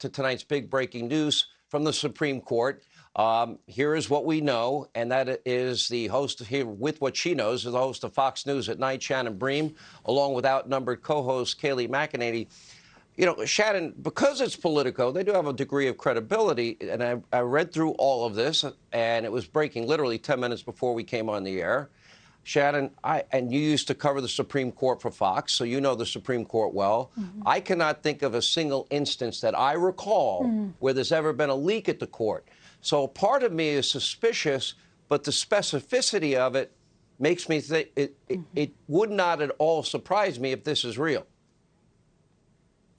to tonight's big breaking news from the Supreme Court. Here is what we know, and that is the host here with what she knows is the host of Fox News at Night, Shannon Bream, along with outnumbered co-host Kayleigh McEnany. You know, Shannon, because it's Politico, they do have a degree of credibility, and I read through all of this, and it was breaking literally 10 minutes before we came on the air. Shannon, and you used to cover the Supreme Court for Fox, so you know the Supreme Court well. I cannot think of a single instance that I recall where there's ever been a leak at the court. So part of me is suspicious, but the specificity of it makes me think it would not at all surprise me if this is real.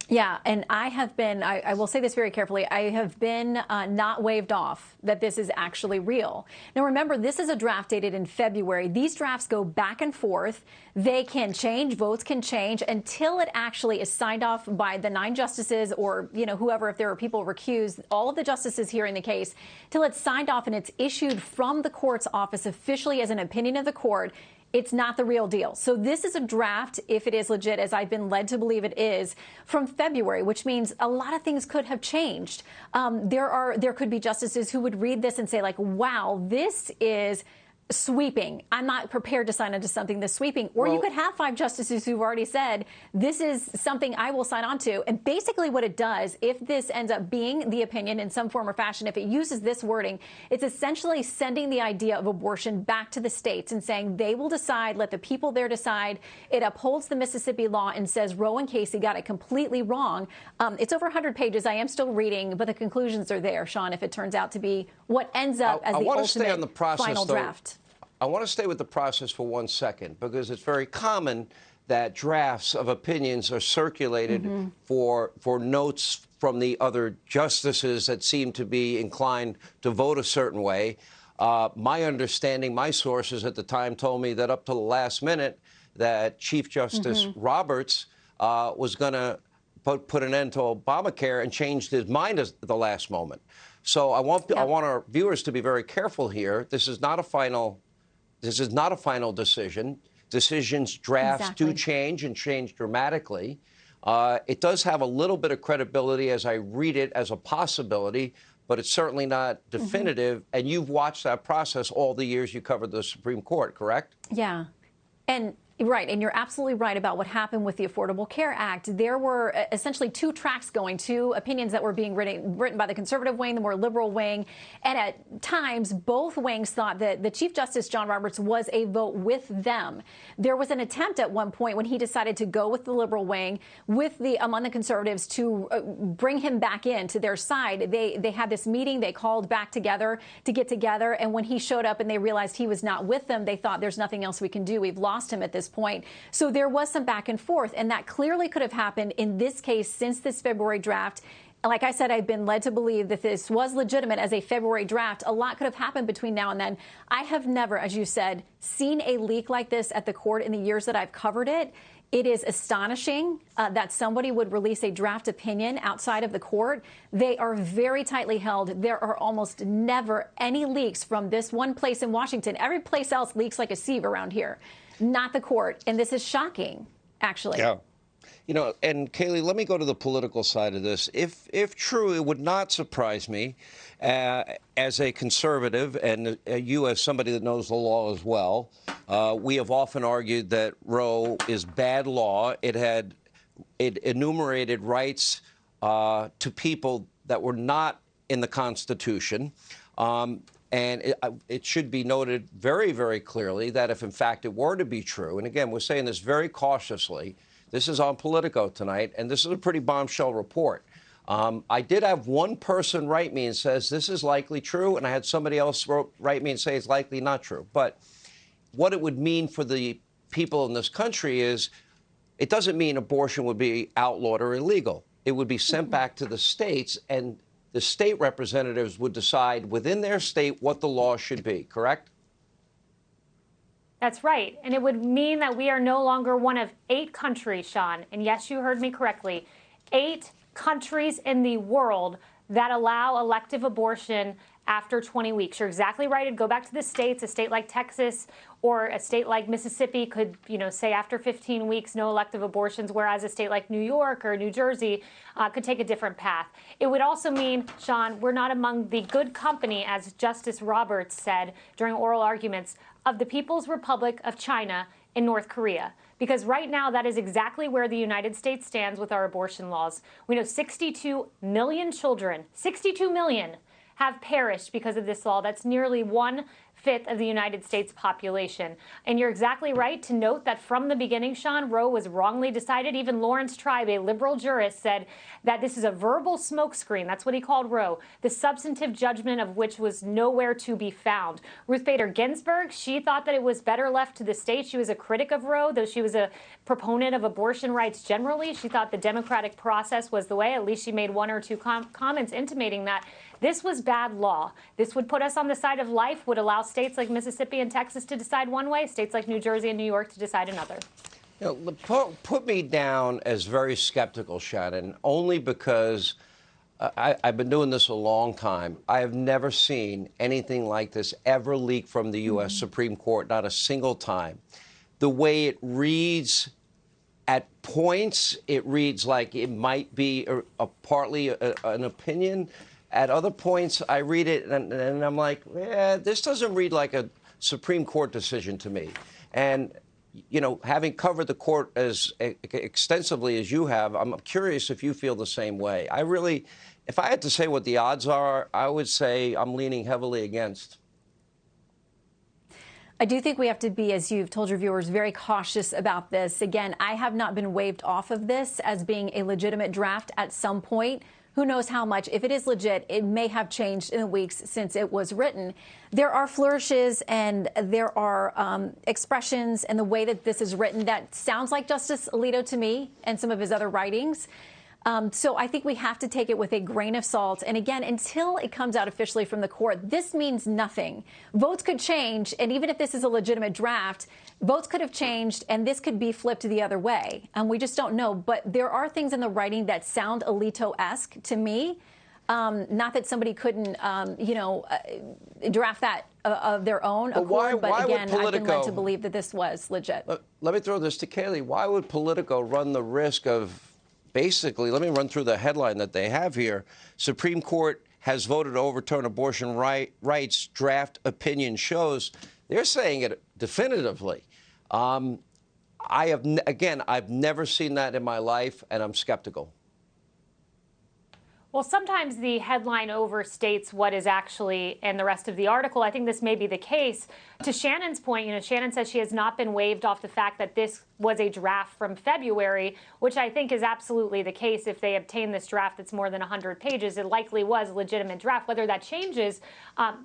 Yeah, and I have been, I will say this very carefully, I have been not waved off that this is actually real. Now, remember, this is a draft dated in February. These drafts go back and forth. They can change, votes can change until it actually is signed off by the 9 justices or, you know, whoever, if there are people recused, all of the justices hearing the case, till it's signed off and it's issued from the court's office officially as an opinion of the court. It's not the real deal. So this is a draft, if it is legit, as I've been led to believe it is, from February, which means a lot of things could have changed. There could be justices who would read this and say, like, wow, this is sweeping. I'm not prepared to sign onto something this sweeping. Or you could have 5 justices who've already said, this is something I will sign on to. And basically what it does, if this ends up being the opinion in some form or fashion, if it uses this wording, it's essentially sending the idea of abortion back to the states and saying they will decide, let the people there decide. It upholds the Mississippi law and says Roe and Casey got it completely wrong. It's over 100 pages. I am still reading, but the conclusions are there, Sean, if it turns out to be what ends up as the ultimate final draft. I want to stay with the process for 1 second, because it's very common that drafts of opinions are circulated for notes from the other justices that seem to be inclined to vote a certain way. My understanding, my sources at the time told me that up to the last minute that Chief Justice Roberts was going to put an end to Obamacare and changed his mind at the last moment. So I want our viewers to be very careful here. This is not a final decision. Decisions, drafts do change and change dramatically. It does have a little bit of credibility as I read it as a possibility, but it's certainly not definitive. And you've watched that process all the years you covered the Supreme Court, correct? Yeah. And right, and you're absolutely right about what happened with the Affordable Care Act. There were essentially 2 tracks going, 2 opinions that were being written by the conservative wing, the more liberal wing, and at times both wings thought that the Chief Justice John Roberts was a vote with them. There was an attempt at one point when he decided to go with the liberal wing, with among the conservatives, to bring him back into their side. They had this meeting, they called back together to get together, and when he showed up and they realized he was not with them, they thought there's nothing else we can do. We've lost him at this point. So there was some back and forth, and that clearly could have happened in this case since this February draft. Like I said, I've been led to believe that this was legitimate as a February draft. A lot could have happened between now and then. I have never, as you said, seen a leak like this at the court in the years that I've covered it. It is astonishing that somebody would release a draft opinion outside of the court. They are very tightly held. There are almost never any leaks from this one place in Washington. Every place else leaks like a sieve around here. Not the court. And this is shocking, actually. Yeah. You know, and Kayleigh, let me go to the political side of this. If true, it would not surprise me as a conservative and you as somebody that knows the law as well. We have often argued that Roe is bad law. It enumerated rights to people that were not in the Constitution. And it should be noted very, very clearly that if, in fact, it were to be true, and again, we're saying this very cautiously, this is on Politico tonight, and this is a pretty bombshell report. I did have one person write me and says this is likely true, and I had somebody else write me and say it's likely not true. But what it would mean for the people in this country is it doesn't mean abortion would be outlawed or illegal. It would be sent back to the states, and the state representatives would decide within their state what the law should be, correct? That's right. And it would mean that we are no longer one of 8 countries, Sean. And yes, you heard me correctly. 8 countries in the world that allow elective abortion after 20 weeks. You're exactly right. It'd go back to the states. A state like Texas or a state like Mississippi could, say after 15 weeks, no elective abortions, whereas a state like New York or New Jersey could take a different path. It would also mean, Sean, we're not among the good company, as Justice Roberts said during oral arguments, of the People's Republic of China in North Korea. Because right now, that is exactly where the United States stands with our abortion laws. We know 62 million children, 62 million, have perished because of this law. That's nearly 1/5 of the United States population. And you're exactly right to note that from the beginning, Sean, Roe was wrongly decided. Even Lawrence Tribe, a liberal jurist, said that this is a verbal smokescreen. That's what he called Roe, the substantive judgment of which was nowhere to be found. Ruth Bader Ginsburg, she thought that it was better left to the states. She was a critic of Roe, though she was a proponent of abortion rights generally. She thought the democratic process was the way. At least she made one or two comments intimating that this was bad law. This would put us on the side of life, would allow states like Mississippi and Texas to decide one way, states like New Jersey and New York to decide another. Put me down as very skeptical, Shannon, only because I've been doing this a long time. I have never seen anything like this ever leak from the U.S. Supreme Court, not a single time. The way it reads at points, it reads like it might be partly an opinion. At other points, I read it and I'm like, this doesn't read like a Supreme Court decision to me. And, having covered the court as extensively as you have, I'm curious if you feel the same way. If I had to say what the odds are, I would say I'm leaning heavily against. I do think we have to be, as you've told your viewers, very cautious about this. Again, I have not been waved off of this as being a legitimate draft at some point. Who knows how much? If it is legit, it may have changed in the weeks since it was written. There are flourishes and there are expressions in the way that this is written that sounds like Justice Alito to me and some of his other writings. So I think we have to take it with a grain of salt. And again, until it comes out officially from the court, this means nothing. Votes could change. And even if this is a legitimate draft, votes could have changed and this could be flipped the other way. We just don't know. But there are things in the writing that sound Alito-esque to me. Not that somebody couldn't, draft that of their own accord. But again, I've been led to believe that this was legit. Let me throw this to Kayleigh. Why would Politico run the risk of basically, let me run through the headline that they have here. Supreme Court has voted to overturn abortion rights, draft opinion shows. They're saying it definitively. I've never seen that in my life, and I'm skeptical. Well, sometimes the headline overstates what is actually in the rest of the article. I think this may be the case. To Shannon's point, Shannon says she has not been waived off the fact that this was a draft from February, which I think is absolutely the case. If they obtain this draft that's more than 100 pages, it likely was a legitimate draft. Whether that changes,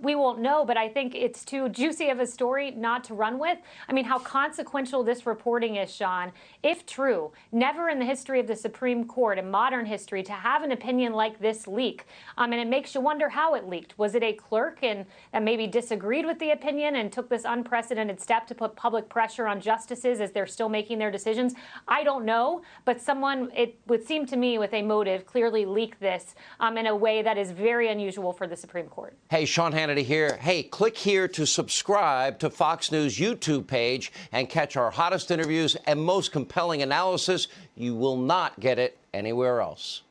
we won't know, but I think it's too juicy of a story not to run with. I mean, how consequential this reporting is, Sean, if true. Never in the history of the Supreme Court, in modern history, to have an opinion like this leak. And it makes you wonder how it leaked. Was it a clerk that maybe disagreed with the opinion and took this unprecedented step to put public pressure on justices as they're still making their decisions? I don't know, but someone, it would seem to me, with a motive, clearly leaked this in a way that is very unusual for the Supreme Court. Hey, Sean Hannity here. Hey, click here to subscribe to Fox News YouTube page and catch our hottest interviews and most compelling analysis. You will not get it anywhere else.